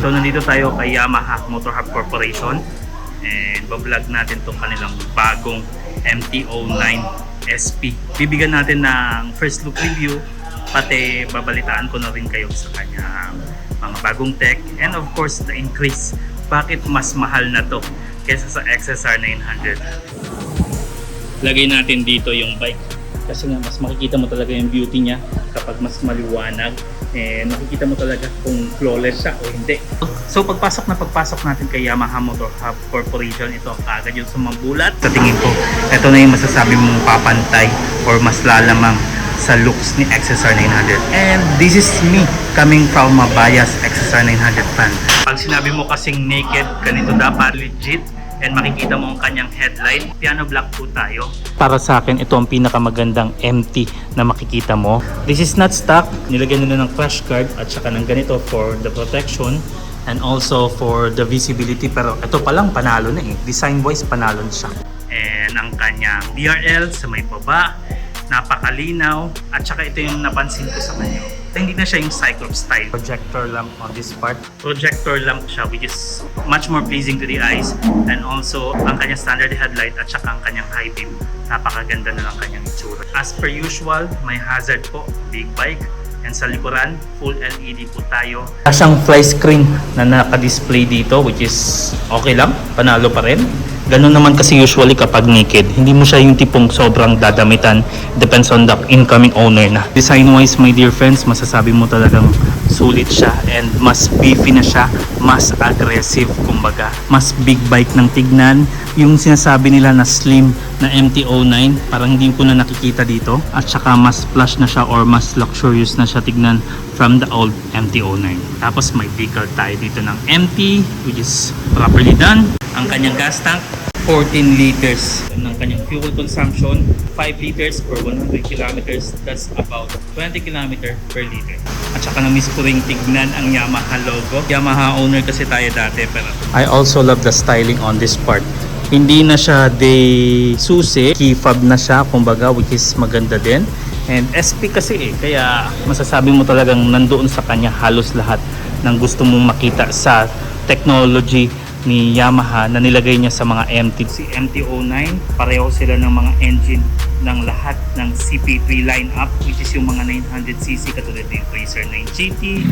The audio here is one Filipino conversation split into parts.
So nandito tayo kay Yamaha Motor Hub Corporation and bablog natin itong kanilang bagong MT-09 SP. Bibigyan natin ng first look review, pati babalitaan ko na rin kayo sa kanya mga bagong tech and of course the increase. Bakit mas mahal na to kaysa sa XSR 900? Lagay natin dito yung bike kasi nga mas makikita mo talaga yung beauty niya kapag mas maliwanag and makikita mo talaga kung flawless siya o hindi. So pagpasok natin kay Yamaha Motor Hub Corporation, ito agad yung sumambulat. Sa tingin ko, ito na yung masasabi mong papantay or mas lalamang sa looks ni XSR 900. And this is me coming from a biased XSR 900 fan. Pag sinabi mo kasing naked, ganito dapat legit. And makikita mo ang kanyang headlight. Piano black po tayo. Para sa akin, ito ang pinakamagandang MT na makikita mo. This is not stock. Nilagyan nila ng crash guard at saka ng ganito for the protection and also for the visibility. Pero ito palang panalo na eh. Design wise panalo na siya. And ang kanyang DRL sa may baba, napakalinaw. At saka ito yung napansin ko sa kanya. Hindi na siya yung Cyclops style. Projector lamp on this part. Projector lamp siya which is much more pleasing to the eyes. And also, ang kanyang standard headlight at saka ang kanyang high beam. Napakaganda na lang kanyang itsura. As per usual, may hazard po, big bike. And sa likuran, full LED po tayo. Siyang fly screen na naka-display dito which is okay lang, panalo pa rin. Ganun naman kasi usually kapag naked, hindi mo siya yung tipong sobrang dadamitan. Depends on the incoming owner na. Design wise, my dear friends, masasabi mo talagang sulit siya and mas beefy na siya, mas aggressive kumbaga. Mas big bike ng tignan. Yung sinasabi nila na slim na MT-09, parang hindi ko na nakikita dito. At saka mas plush na siya or mas luxurious na siya tignan from the old MT-09. Tapos may decal tayo dito ng MT which is properly done. Ang kanyang gas tank, 14 liters. Ang kanyang fuel consumption, 5 liters per 100 kilometers. That's about 20 kilometer per liter. At saka na-miss ko ring tignan ang Yamaha logo. Yamaha owner kasi tayo dati. Pero I also love the styling on this part. Hindi na siya de susi, key fob na siya kumbaga which is maganda din. And SP kasi kaya masasabi mo talagang nandoon sa kanya halos lahat ng gusto mong makita sa technology ni Yamaha na nilagay niya sa mga MT. Si MT-09, pareho sila ng mga engine ng lahat ng CP3 lineup which is yung mga 900cc katulad ng Racer 9 GT,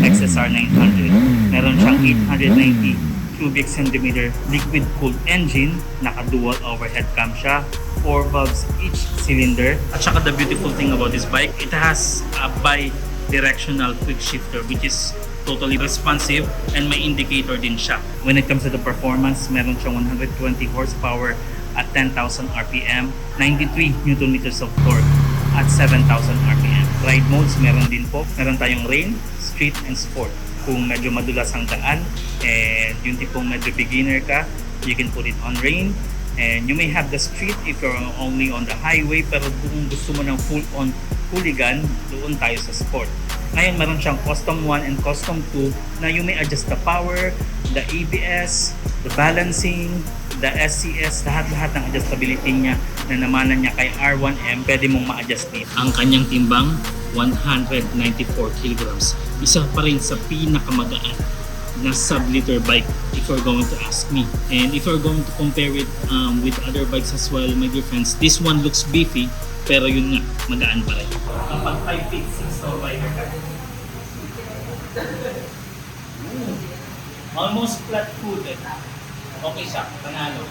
XSR 900. Meron siyang 890 cubic centimeter liquid cooled engine, naka dual overhead cam siya, 4 valves each cylinder. At saka the beautiful thing about this bike, it has a bi-directional quick shifter which is totally responsive and may indicator din siya. When it comes to the performance, meron siyang 120 horsepower at 10,000 RPM, 93 Nm of torque at 7,000 RPM. Ride modes meron din po. Meron tayong rain, street, and sport. Kung medyo madulas ang daan and yung tipong medyo beginner ka, you can put it on rain. And you may have the street if you're only on the highway, pero kung gusto mo ng full-on hooligan, doon tayo sa sport. Ngayon, meron siyang custom 1 and custom 2 na you may adjust the power, the ABS, the balancing, the SCS, lahat-lahat ng adjustability niya na namanan niya kay R1M, pwede mong ma-adjust dito. Ang kanyang timbang, 194 kilograms. Isa pa rin sa pinakamagaan na sub-liter bike if you're going to ask me. And if you're going to compare it with other bikes as well, my dear friends, this one looks beefy, pero yun nga, magaan pa rin. Ang pag 5 feet 6 tall rider ka. Almost flat-footed. Okay siya, panalo.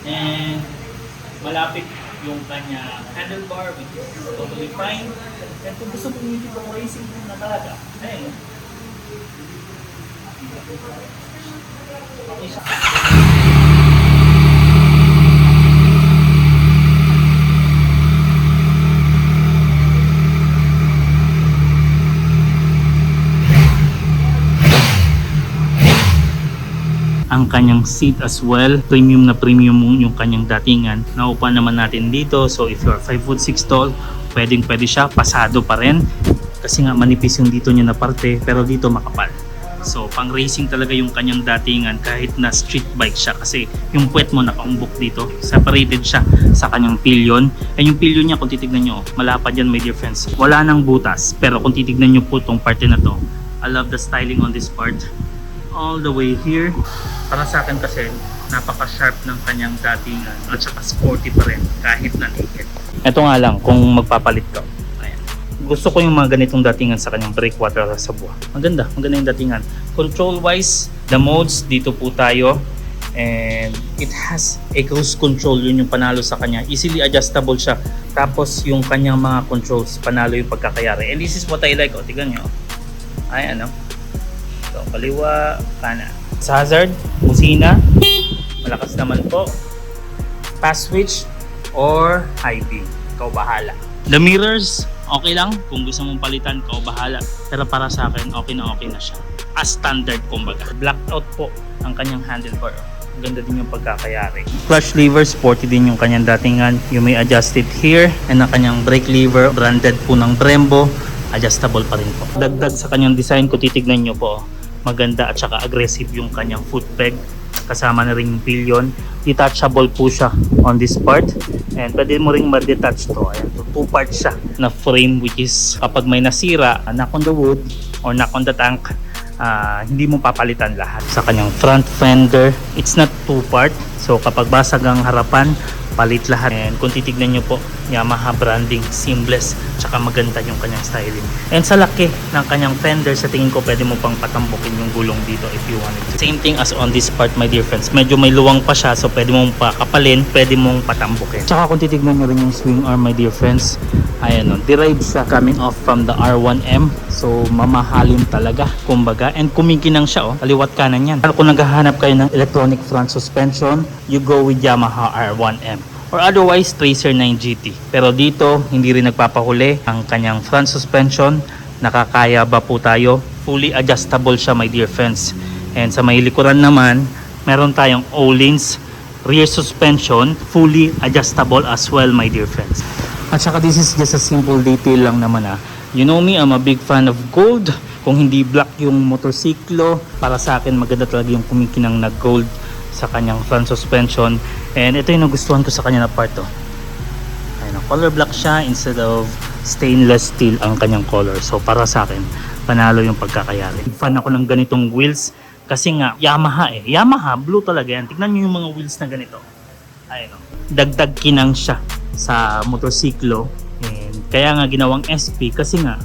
And malapit yung kanya handlebar which is totally fine. And kung gusto mong hindi pang racing na talaga, ayun. Okay siya. Ang kanyang seat as well, premium na premium yung kanyang datingan. Naupa naman natin dito, so if you're 5'6" tall, pwede siya, pasado pa rin kasi nga manipis yung dito niya na parte, pero dito makapal. So pang racing talaga yung kanyang datingan kahit na street bike siya kasi yung puwet mo nakaumbok dito, separated siya sa kanyang pillion. And yung pillion niya kung titignan nyo, malapad yan my dear friends, wala nang butas, pero kung titignan nyo po itong parte na to, I love the styling on this part. All the way here. Para sa akin kasi, napaka-sharp ng kanyang datingan at saka sporty pa rin kahit na naked. Ito nga lang, kung magpapalit ka. Ayan. Gusto ko yung mga ganitong datingan sa kanyang breakwater sa buha. Maganda yung datingan. Control-wise, the modes, dito po tayo. And it has a cruise control, yun yung panalo sa kanya. Easily adjustable siya. Tapos yung kanyang mga controls, panalo yung pagkakayari. And this is what I like. O, tignan nyo. Ayan, no? So, kaliwa, kanan. Sa hazard, busina. Malakas naman po. Pass switch or high beam. Ikaw bahala. The mirrors, okay lang. Kung gusto mong palitan, ikaw bahala. Pero para sa akin, okay na siya. As standard, kumbaga. Blacked out po ang kanyang handlebar. Ganda din yung pagkakayari. Clutch lever, sporty din yung kanyang datingan. You may adjust it here. And ang kanyang brake lever, branded po ng Brembo. Adjustable pa rin po. Dagdag sa kanyang design, kung titignan nyo po, maganda at saka aggressive yung kanyang foot peg. Kasama na rin yung pillion. Detachable po siya on this part. And pwede mo ring ma-detach to. Ayan, two parts siya na frame, which is kapag may nasira, knock on the wood or knock on the tank, hindi mo papalitan lahat. Sa kanyang front fender, it's not two part. So kapag basag ang harapan, palit lahat. And kung titignan nyo po, Yamaha branding, seamless, tsaka maganda yung kanyang styling. And sa laki ng kanyang fender, sa tingin ko pwede mo pang patambukin yung gulong dito if you wanted to. Same thing as on this part, my dear friends. Medyo may luwang pa siya, so pwede mong pakapalin, pwede mong patambukin. Tsaka kung titignan nyo rin yung swing arm, my dear friends, ayan o, derived siya coming off from the R1M. So mamahalin talaga, kumbaga. And kumikinang siya o, kaliwat kanan yan. Kung naghahanap kayo ng electronic front suspension, you go with Yamaha R1M. Or otherwise, Tracer 9 GT. Pero dito, hindi rin nagpapahuli ang kanyang front suspension. Nakakaya ba po tayo? Fully adjustable siya, my dear friends. And sa may likuran naman, meron tayong O-Lins rear suspension, fully adjustable as well, my dear friends. At saka this is just a simple detail lang naman You know me, I'm a big fan of gold. Kung hindi black yung motorsiklo, para sa akin maganda talaga yung kumikinang na gold sa kanyang front suspension. And ito yung nagustuhan ko sa kanya na part to. Ayun, color black siya instead of stainless steel ang kanyang color. So para sa akin, panalo yung pagkakayari. Fan ako ng ganitong wheels kasi nga Yamaha Yamaha blue talaga yan. Tignan nyo yung mga wheels na ganito. Ayun, dagdag kinang siya sa motorsiklo. And kaya nga ginawang SP kasi nga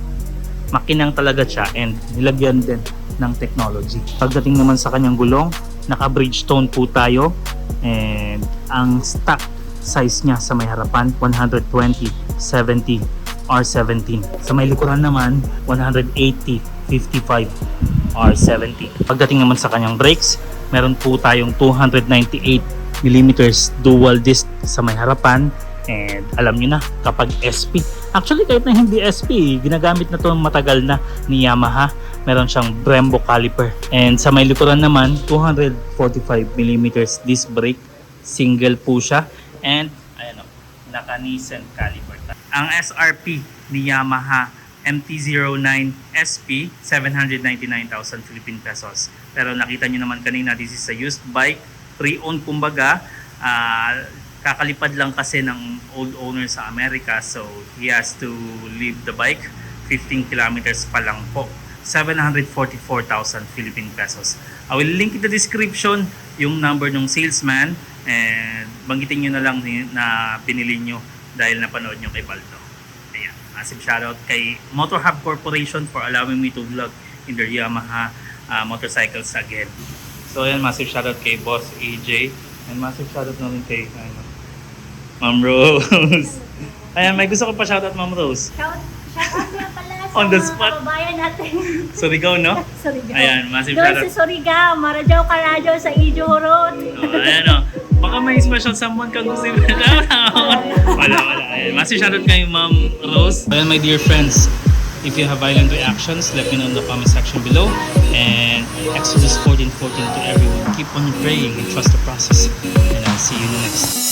makinang talaga siya and nilagyan din ng technology. Pagdating naman sa kanyang gulong, naka Bridgestone po tayo. And ang stock size niya sa may harapan 120, 70, R17. Sa may likuran naman 180, 55, R70. Pagdating naman sa kanyang brakes, meron po tayong 298mm dual disc sa may harapan. And alam nyo na, kapag SP, actually kahit na hindi SP, ginagamit na to matagal na ni Yamaha. Meron siyang Brembo caliper. And sa may likuran naman, 245mm disc brake. Single po siya. And ayan o, naka Nissan caliper. Ang SRP ni Yamaha MT-09 SP, 799,000 Philippine pesos. Pero nakita nyo naman kanina, this is a used bike. Pre-owned kumbaga. Kakalipad lang kasi ng old owner sa Amerika. So he has to leave the bike. 15 kilometers pa lang po. 744,000 Philippine pesos. I will link in the description yung number ng salesman and banggitin nyo na lang na pinili nyo dahil napanood nyo kay Baldo. Ayan. Massive shoutout kay Motor Hub Corporation for allowing me to vlog in their Yamaha motorcycles again. So ayan, massive shoutout kay Boss AJ and massive shoutout na rin kay Ma'am Rose. Ayan, may gusto ko pa shoutout Ma'am Rose. Shoutout nga pala sa On the mga spot. kababayan natin. Surigao, no? Surigao. Ayan, massive Doon shoutout. sa Surigao, Marajaw Karajo sa Ijo Road. Ayan o. Baka may special someone kang gusto mo. Wala. Ayan. Massive shoutout kay Ma'am Rose. Well, my dear friends, if you have violent reactions, let me know in the comment section below. And Exodus 14:14 to everyone. Keep on praying and trust the process. And I'll see you in the next.